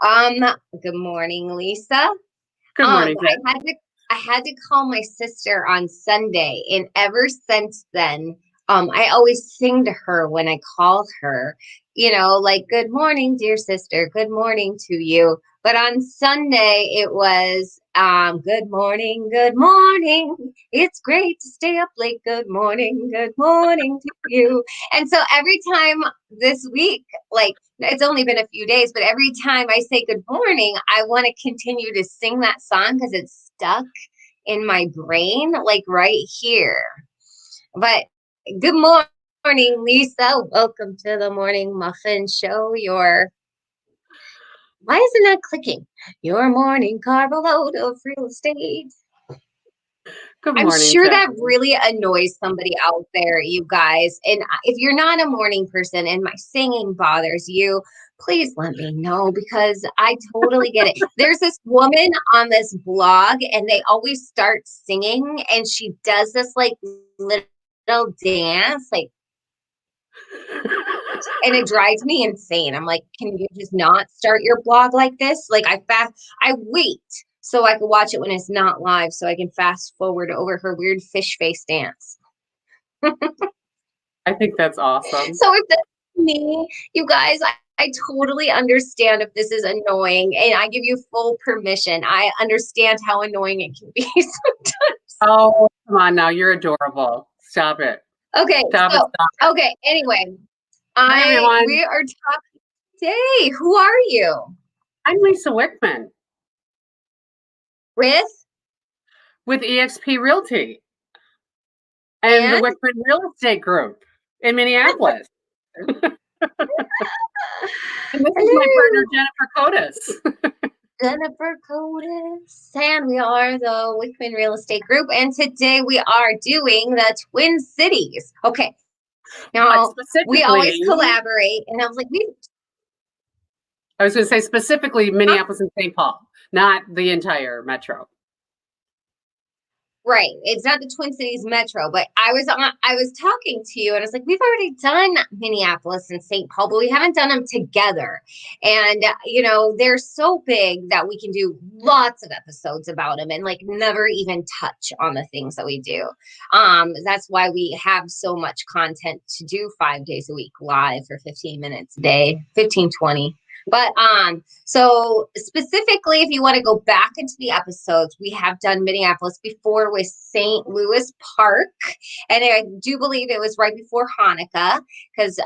Um, Good morning, Lisa. Good morning, Jen. I had to call my sister on Sunday, and ever since then, I always sing to her when I call her, like "Good morning, dear sister, good morning to you." But on Sunday, it was good morning. It's great to stay up late. Good morning to you. And so every time this week, like it's only been a few days, but every time I say good morning, I want to continue to sing that song because it's stuck in my brain, like right here. But good morning, Lisa. Welcome to the Morning Muffin Show. Why isn't that clicking? Your morning carbo load of real estate. Good I'm morning, sure Jen. that really annoys somebody out there, you guys. And if you're not a morning person and my singing bothers you, please let me know because I totally get it. There's this woman on this blog and they always start singing and she does this like little dance, like, and it drives me insane. I'm like, can you just not start your blog like this? Like I wait so I can watch it when it's not live so I can fast forward over her weird fish face dance. I think that's awesome. So if that's me, you guys, I totally understand if this is annoying and I give you full permission. I understand how annoying it can be sometimes. Oh, come on now. You're adorable. Stop it. Okay, Stop it. so Stop it. anyway, Hi, everyone. we are talking today. Who are you? I'm Lisa Wickman With with eXp Realty and the and Wickman Real Estate Group in Minneapolis. And this is my partner, hello. Jennifer Cotis. Jennifer Cotis, and we are the Wickman Real Estate Group. And today we are doing the Twin Cities. Okay, But now we always specifically, collaborate, and I was like, I was going to say specifically Minneapolis and St. Paul, not the entire metro. right. It's not the Twin Cities Metro, but I was talking to you and I was like, we've already done Minneapolis and St. Paul, but we haven't done them together. And they're so big that we can do lots of episodes about them and like never even touch on the things that we do. That's why we have so much content to do 5 days a week live for 15 minutes a day, 15, 20. But so specifically, if you want to go back into the episodes, we have done Minneapolis before with St. Louis Park, and I do believe it was right before Hanukkah because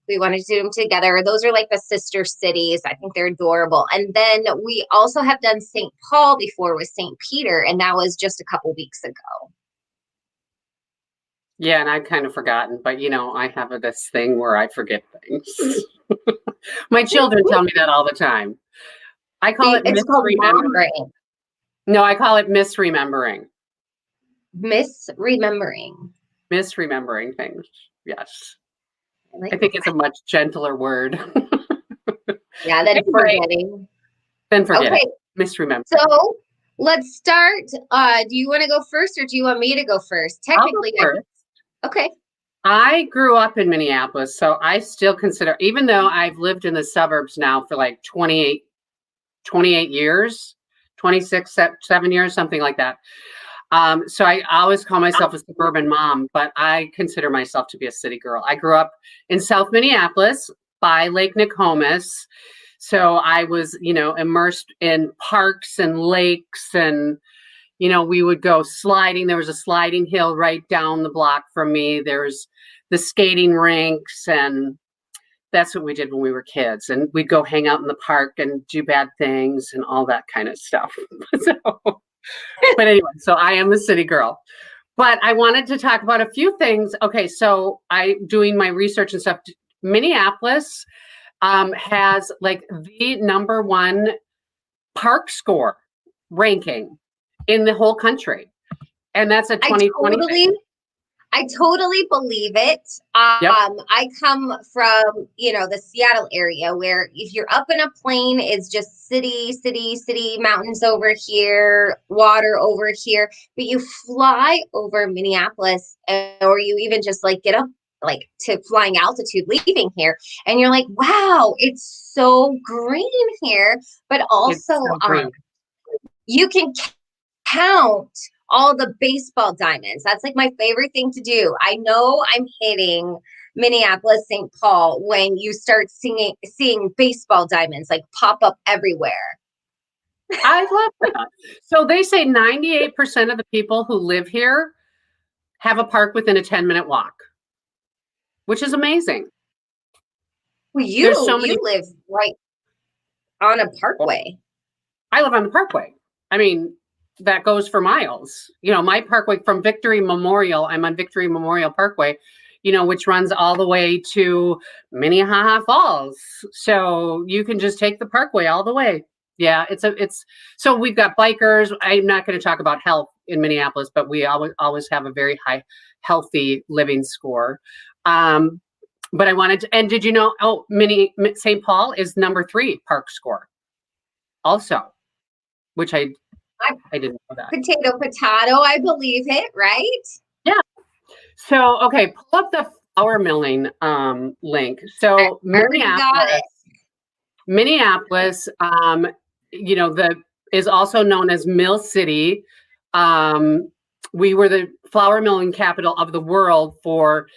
we wanted to do them together. Those are like the sister cities. I think they're adorable. And then we also have done St. Paul before with St. Peter, and that was just a couple weeks ago. Yeah, and I've kind of forgotten, but I have this thing where I forget things. My children tell me that all the time. I call See, it it's called mom misremembering. brain. No, I call it misremembering. Misremembering. Misremembering things. Yes. Like I think it's a much gentler word. yeah, then Anyway, forgetting. then forget Okay, it. Misremember. so let's start. Do you want to go first or do you want me to go first? I'll go Technically, first. okay. I grew up in Minneapolis, so I still consider, even though I've lived in the suburbs now for like 28 years, 26, 7 years, something like that. So I always call myself a suburban mom, but I consider myself to be a city girl. I grew up in South Minneapolis by Lake Nokomis. So I was, immersed in parks and lakes and, we would go sliding. There was a sliding hill right down the block from me. There's the skating rinks, and that's what we did when we were kids. And we'd go hang out in the park and do bad things and all that kind of stuff. But anyway, so I am a city girl. But I wanted to talk about a few things. Okay, so doing my research and stuff. Minneapolis has like the #1 park score ranking in the whole country. And that's a 2020 thing. I totally believe it. Yep. I come from, the Seattle area where if you're up in a plane, it's just city, mountains over here, water over here. But you fly over Minneapolis or you even just like get up like to flying altitude leaving here, and you're like, wow, it's so green here, but It's also so green. you can count all the baseball diamonds. That's like my favorite thing to do. I know I'm hitting Minneapolis, St. Paul when you start seeing baseball diamonds like pop up everywhere. I love that. So they say 98% of the people who live here have a park within a 10-minute walk, which is amazing. Well, There's so many. you live right on a parkway. I live on the parkway. I mean, that goes for miles. You know, my parkway from Victory Memorial, I'm on Victory Memorial Parkway, you know, which runs all the way to Minnehaha Falls. So you can just take the parkway all the way. Yeah, it's so we've got bikers. I'm not going to talk about health in Minneapolis, but we always have a very high healthy living score. But I wanted to, and did you know, St. Paul is number 3 park score also, which I didn't know that. Potato, I believe it, right? Yeah. So, okay, pull up the flour milling link. So Minneapolis, you know, is also known as Mill City. We were the flour milling capital of the world for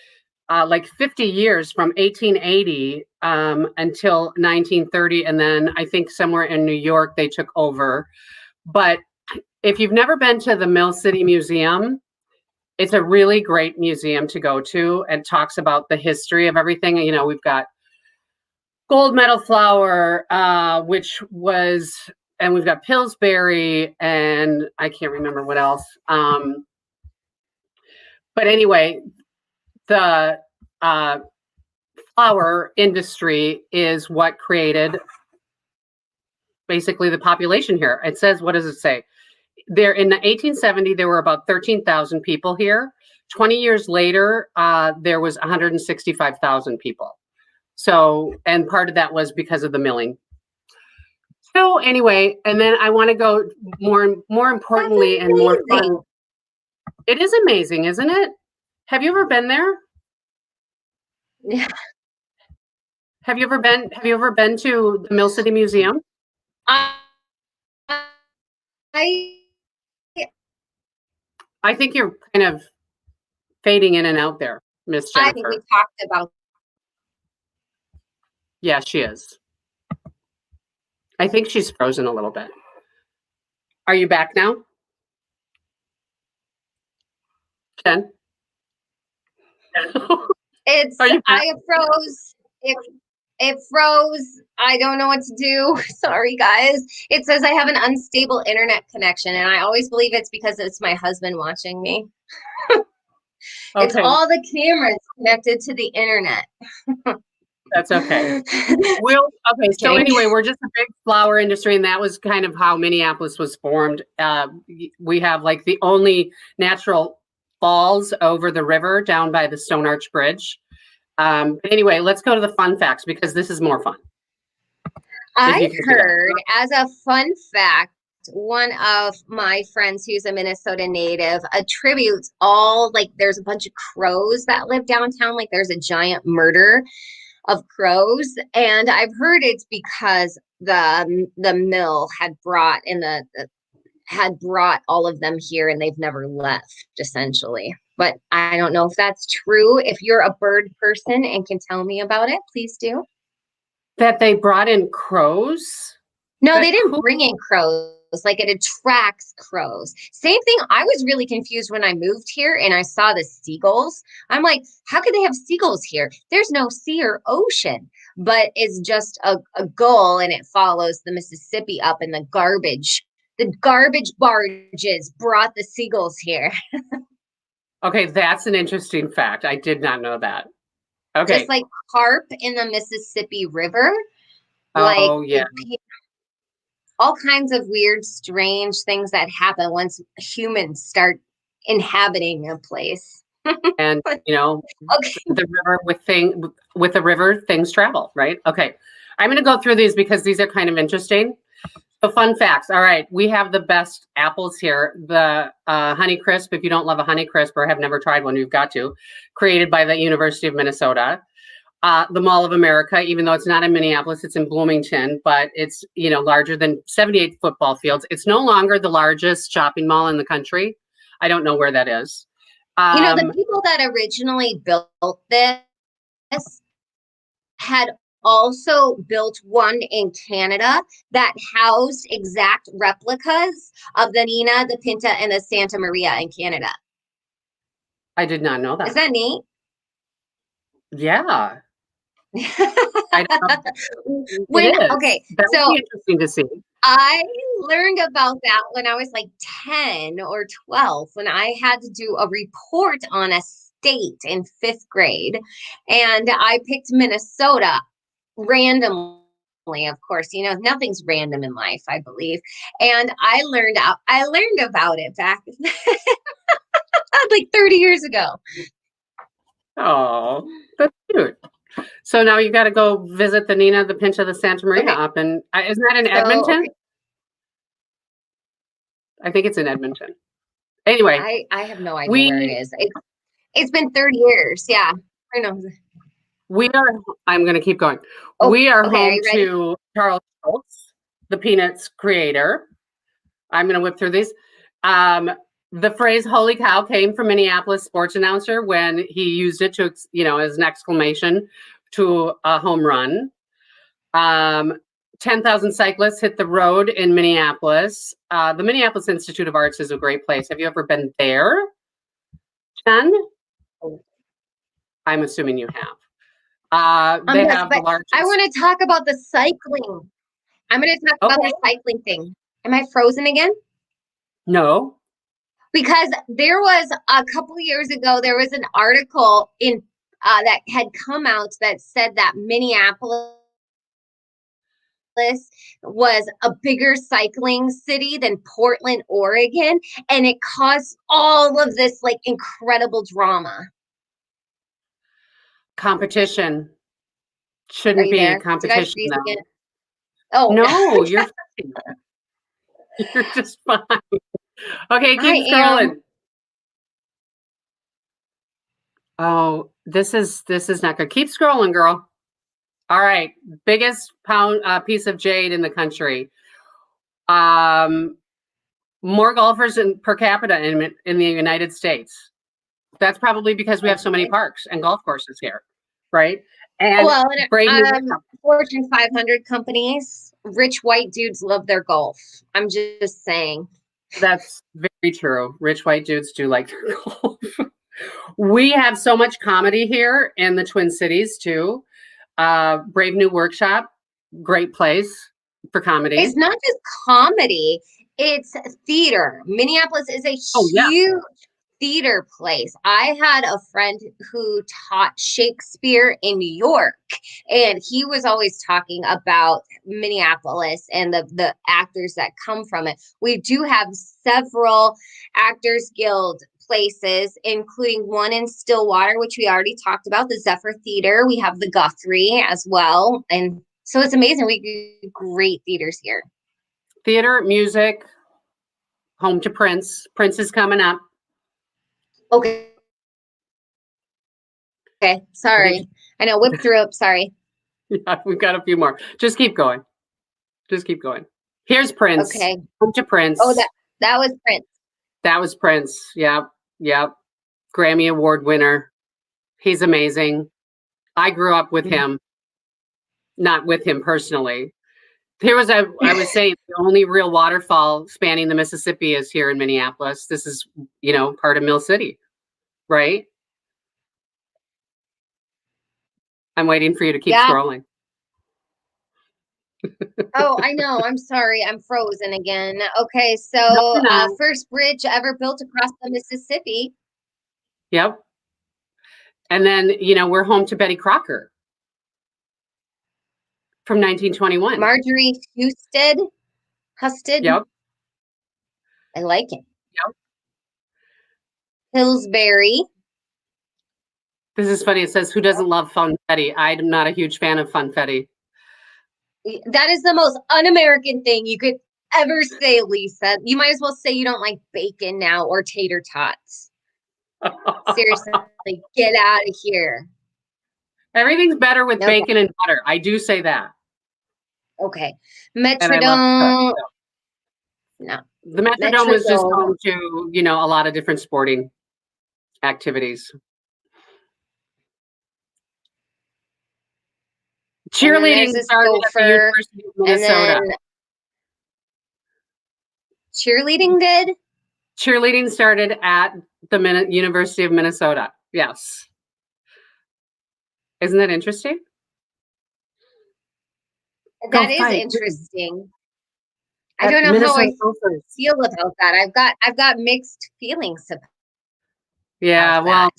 like 50 years, from 1880 until 1930. And then I think somewhere in New York, they took over. But if you've never been to the Mill City Museum, it's a really great museum to go to, and talks about the history of everything. You know, we've got gold medal flour, and we've got Pillsbury, and I can't remember what else. But anyway, the flour industry is what created basically the population here. It says, what does it say? There in the 1870, there were about 13,000 people here. 20 years later, there was 165,000 people. So, and part of that was because of the milling. So anyway, and then I want to go more importantly and more fun. It is amazing, isn't it? Have you ever been there? Yeah. Have you ever been to the Mill City Museum? I think you're kind of fading in and out there, Miss Jennifer. I think we talked about. Yeah, she is. I think she's frozen a little bit. Are you back now, Jen? I froze. It froze. I don't know what to do. Sorry, guys. It says I have an unstable internet connection, and I always believe it's because it's my husband watching me. It's all the cameras connected to the internet. That's okay. So anyway, we're just a big flour industry, and that was kind of how Minneapolis was formed. We have like the only natural falls over the river down by the Stone Arch Bridge. But anyway, let's go to the fun facts, because this is more fun. I heard, as a fun fact, one of my friends who's a Minnesota native attributes there's a bunch of crows that live downtown. Like there's a giant murder of crows, and I've heard it's because the mill had brought all of them here, and they've never left, essentially. But I don't know if that's true. If you're a bird person and can tell me about it, please do. That they brought in crows? No, they didn't bring in crows. Like, it attracts crows. Same thing. I was really confused when I moved here and I saw the seagulls. I'm like, how could they have seagulls here? There's no sea or ocean, but it's just a gull, and it follows the Mississippi up, and the garbage barges brought the seagulls here. Okay, that's an interesting fact. I did not know that. Okay. Just like carp in the Mississippi River. Oh, yeah. All kinds of weird, strange things that happen once humans start inhabiting a place. And, you know, the river with the river, things travel, right? Okay. I'm going to go through these because these are kind of interesting. So fun facts. All right. We have the best apples here. The Honey Crisp, if you don't love a Honey Crisp or have never tried one, you've got to. Created by the University of Minnesota. The Mall of America, even though it's not in Minneapolis, it's in Bloomington, but it's, larger than 78 football fields. It's no longer the largest shopping mall in the country. I don't know where that is. The people that originally built this had also built one in Canada that housed exact replicas of the Nina, the Pinta, and the Santa Maria in Canada. I did not know that. Is that neat? Yeah. Okay, so interesting to see. I learned about that when I was like 10 or 12, when I had to do a report on a state in 5th grade, and I picked Minnesota randomly. Of course, nothing's random in life, I believe. And I learned about it back like 30 years ago. Oh, that's cute. So now you got to go visit the Nina, the Pinta, the Santa Maria up in, isn't that in Edmonton? Okay. I think it's in Edmonton. Anyway. I have no idea where it is. It's been 30 years. Yeah. I know. I'm going to keep going. We are home to Charles Schulz, the Peanuts creator. I'm going to whip through these. The phrase "holy cow" came from Minneapolis sports announcer when he used it to, as an exclamation to a home run. 10,000 cyclists hit the road in Minneapolis. The Minneapolis Institute of Arts is a great place. Have you ever been there, Jen? I'm assuming you have. They have the largest. I want to talk about the cycling. I'm going to talk about the cycling thing. Am I frozen again? No. Because there was a couple of years ago, there was an article in that had come out that said that Minneapolis was a bigger cycling city than Portland, Oregon, and it caused all of this like incredible drama. Competition shouldn't be a competition. Oh no, you're you're just fine. Okay, keep scrolling. Oh, this is not good. Keep scrolling, girl. All right, biggest piece of jade in the country. More golfers per capita in the United States. That's probably because we have so many parks and golf courses here, right? And Fortune 500 companies, rich white dudes love their golf. I'm just saying. That's very true. Rich white dudes do like their golf. We have so much comedy here in the Twin Cities too. Brave New Workshop, great place for comedy. It's not just comedy, it's theater. Minneapolis is a huge theater place. I had a friend who taught Shakespeare in New York, and he was always talking about Minneapolis and the actors that come from it. We do have several Actors Guild places, including one in Stillwater, which we already talked about, the Zephyr Theater. We have the Guthrie as well. And so it's amazing. We do great theaters here. Theater, music, home to Prince. Prince is coming up. Okay. Sorry. I know. Whip through up. Sorry. Yeah, we've got a few more. Just keep going. Here's Prince. Okay. Home to Prince. Oh, that was Prince. That was Prince. Yep. Grammy Award winner. He's amazing. I grew up with him. Not with him personally. I was saying the only real waterfall spanning the Mississippi is here in Minneapolis. This is, part of Mill City, right? I'm waiting for you to keep scrolling. Oh, I know. I'm sorry. I'm frozen again. Okay, so first bridge ever built across the Mississippi. Yep. And then, we're home to Betty Crocker. From 1921. Marjorie Husted. Yep. I like it. Yep. Pillsbury. This is funny. It says, who doesn't love funfetti? I'm not a huge fan of funfetti. That is the most un-American thing you could ever say, Lisa. You might as well say you don't like bacon now or tater tots. Seriously, get out of here. Everything's better with Okay. bacon and butter. I do say that. Okay. And I love Metrodome. cook, so. No. The Metrodome was just Metrodome. home to, you know, a lot of different sporting activities. Cheerleading there's started at the gopher, University of Minnesota. Cheerleading did? Cheerleading started at the University of Minnesota. Yes. Isn't that interesting? That is interesting. I don't know Minnesota how I feel about that. I've got mixed feelings about yeah, well, that.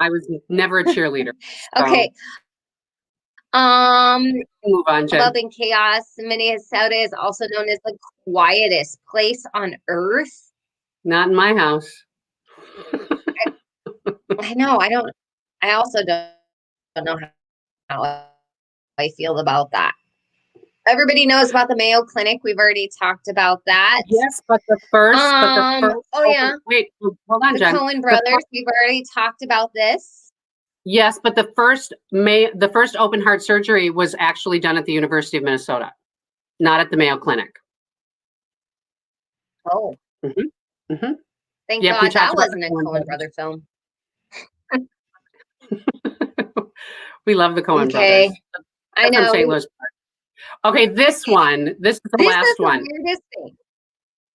I was never a cheerleader. So. Okay. Move on, Jen. Love and Chaos. Minnesota is also known as the quietest place on earth. Not in my house. I know. I also don't know how I feel about that. Everybody knows about the Mayo Clinic. We've already talked about that. Yes, but the first. Wait, hold on, Jen. The Coen brothers. We've already talked about this. Yes, but the first open heart surgery was actually done at the University of Minnesota, not at the Mayo Clinic. Oh. Mm-hmm. Mm-hmm. Thank God that wasn't a Coen brother film. We love the Coen brothers. I know. St. Louis. Okay, this is the last one. Weirdest thing.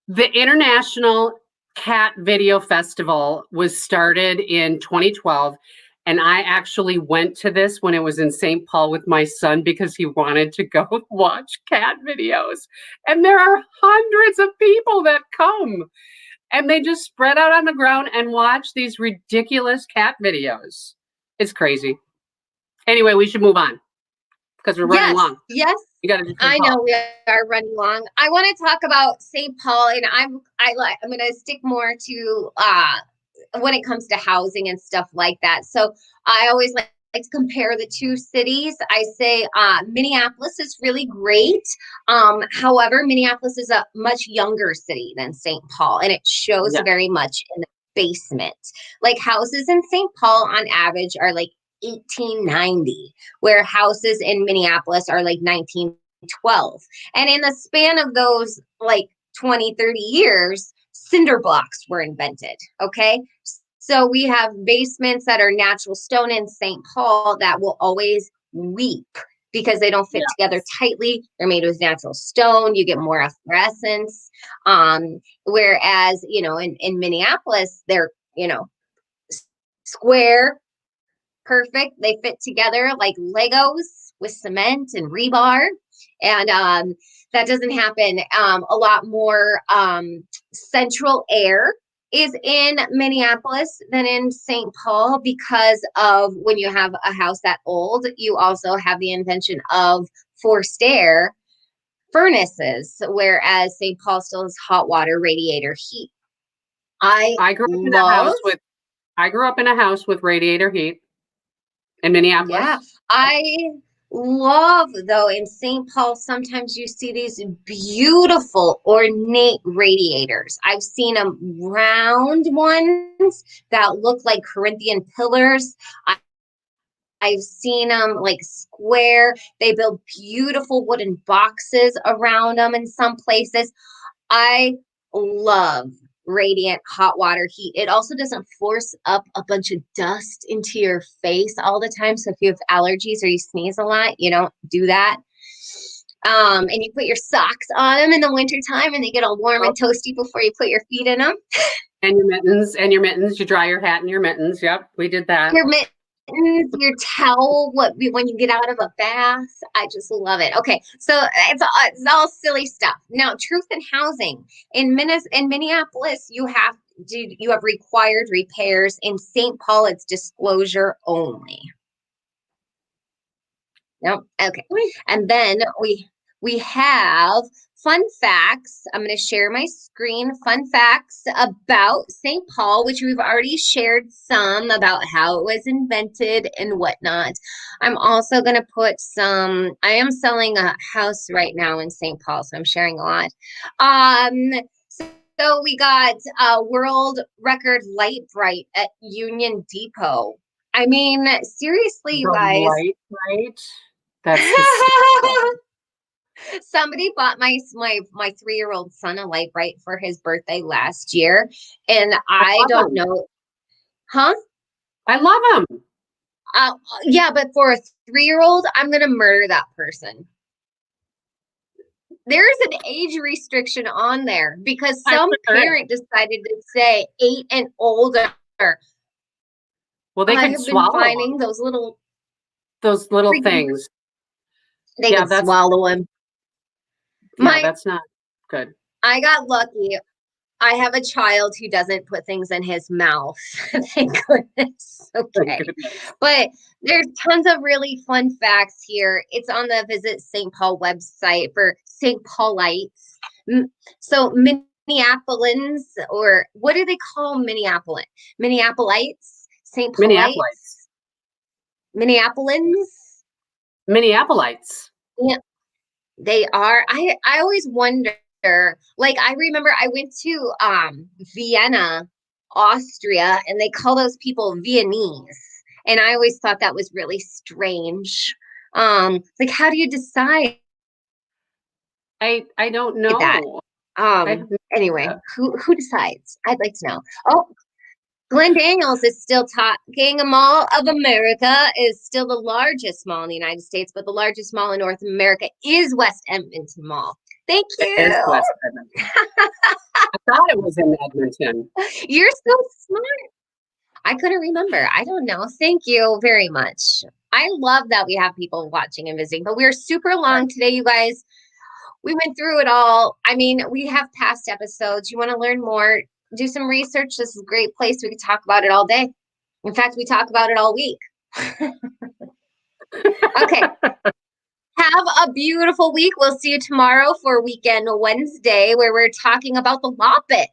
The International Cat Video Festival was started in 2012, and I actually went to this when it was in St. Paul with my son because he wanted to go watch cat videos. And there are hundreds of people that come, and they just spread out on the ground and watch these ridiculous cat videos. It's crazy. Anyway, we should move on because we're running long. Yes. You got to. I know we are running long. I want to talk about St. Paul, and I'm going to stick more to when it comes to housing and stuff like that. So I always like to compare the two cities. I say Minneapolis is really great. However, Minneapolis is a much younger city than St. Paul, and it shows very much in the basement. Like houses in St. Paul on average are like 1890, where houses in Minneapolis are like 1912. And in the span of those like 20, 30 years, cinder blocks were invented. Okay. So we have basements that are natural stone in St. Paul that will always weep because they don't fit together tightly. They're made with natural stone. You get more efflorescence. Whereas, you know, in Minneapolis, they're, you know, square, perfect. They fit together like Legos with cement and rebar. And that doesn't happen. A lot more central air is in Minneapolis than in St. Paul because of when you have a house that old, you also have the invention of forced air furnaces, whereas St. Paul still has hot water radiator heat. I grew up in a house with radiator heat in Minneapolis. Yeah, I love, though, in St. Paul, sometimes you see these beautiful ornate radiators. I've seen them round ones that look like Corinthian pillars. I've seen them like square. They build beautiful wooden boxes around them in some places. I love radiant hot water heat. It also doesn't force up a bunch of dust into your face all the time. So if you have allergies or you sneeze a lot, you don't do that. And you put your socks on them in the wintertime and they get all warm and toasty before you put your feet in them. And your mittens. You dry your hat in your mittens. Yep, we did that. Your mittens, your towel, when you get out of a bath. I just love it. Okay, so it's all silly stuff. Now, truth in housing in Minneapolis, you have required repairs. In St. Paul, it's disclosure only. No, okay, and then we have fun facts. I'm going to share my screen. Fun facts about St. Paul, which we've already shared some about how it was invented and whatnot. I'm also going to put some, I am selling a house right now in St. Paul, so I'm sharing a lot. So we got a world record light bright at Union Depot. I mean, seriously, you The guys. light, right? That's hysterical. Somebody bought my 3-year-old son a light bright for his birthday last year, and I love don't 'em. know, huh? I love them. Yeah, but for a 3-year-old, I'm gonna murder that person. There is an age restriction on there because I some put her in. parent decided to say 8 and older. Well, they I could have been swallow finding them, those little those little freaking, things. they Yeah, could swallow him. My, that's not good. I got lucky. I have a child who doesn't put things in his mouth. Thank goodness. Thank Okay. goodness. But there's tons of really fun facts here. It's on the Visit St. Paul website for St. Paulites. So Minneapolians, or what do they call Minneapolis? Minneapolites? St. Paulites? Minneapolians? Minneapolites. Yeah, they are. I always wonder, like I remember I went to Vienna, Austria, and they call those people Viennese. And I always thought that was really strange. Like how do you decide I don't that? know. I have no Anyway, idea. who decides? I'd like to know. Oh, Glenn Daniels is still talking. A Mall of America is still the largest mall in the United States, but the largest mall in North America is West Edmonton Mall. Thank There's you. West Edmonton. I thought it was in Edmonton. You're so smart. I couldn't remember. I don't know. Thank you very much. I love that we have people watching and visiting, but we're super long today, you guys. We went through it all. I mean, we have past episodes. You want to learn more, do some research. This is a great place. We could talk about it all day. In fact, we talk about it all week. Okay. Have a beautiful week. We'll see you tomorrow for Weekend Wednesday, where we're talking about the Loppet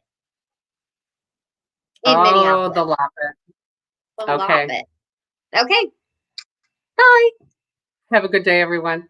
in Minneapolis. The Loppet. The Okay. Loppet. Okay. Bye. Have a good day, everyone.